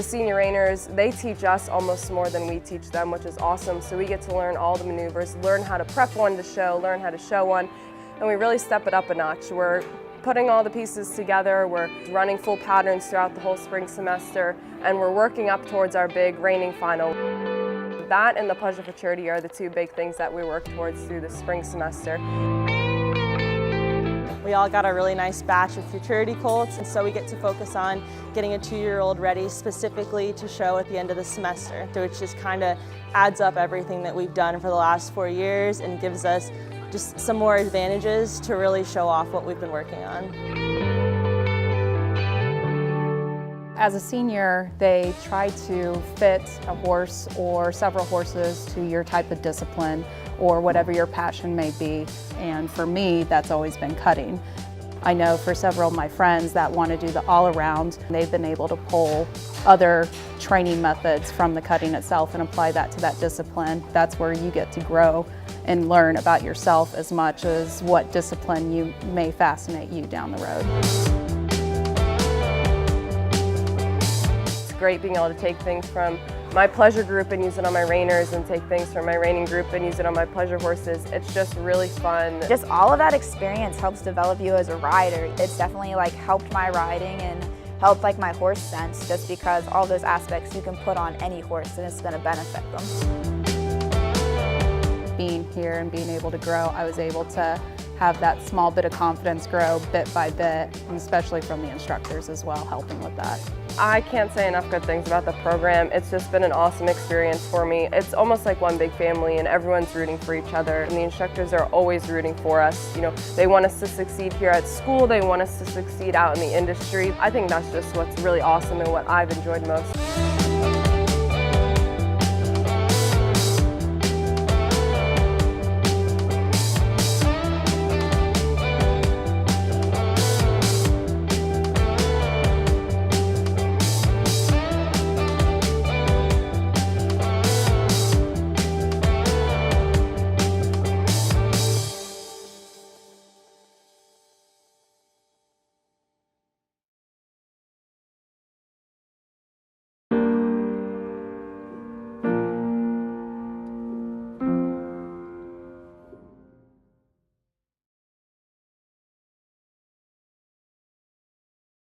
senior reiners, they teach us almost more than we teach them, which is awesome. So we get to learn all the maneuvers, learn how to prep one to show, learn how to show one, and we really step it up a notch. We're putting all the pieces together, we're running full patterns throughout the whole spring semester, and we're working up towards our big reining final. That and the Pleasure Futurity are the two big things that we work towards through the spring semester. We all got a really nice batch of futurity colts, and so we get to focus on getting a 2-year-old ready specifically to show at the end of the semester. So it just kind of adds up everything that we've done for the last 4 years and gives us just some more advantages to really show off what we've been working on. As a senior, they try to fit a horse or several horses to your type of discipline or whatever your passion may be. And for me, that's always been cutting. I know for several of my friends that want to do the all-around, they've been able to pull other training methods from the cutting itself and apply that to that discipline. That's where you get to grow and learn about yourself as much as what discipline you may fascinate you down the road. It's great being able to take things from my pleasure group and use it on my reiners, and take things from my reining group and use it on my pleasure horses. It's just really fun. Just all of that experience helps develop you as a rider. It's definitely like helped my riding and helped like my horse sense, just because all those aspects you can put on any horse and it's going to benefit them. Being here and being able to grow, I was able to have that small bit of confidence grow bit by bit, and especially from the instructors as well, helping with that. I can't say enough good things about the program. It's just been an awesome experience for me. It's almost like one big family, and everyone's rooting for each other, and the instructors are always rooting for us. You know, they want us to succeed here at school, they want us to succeed out in the industry. I think that's just what's really awesome and what I've enjoyed most.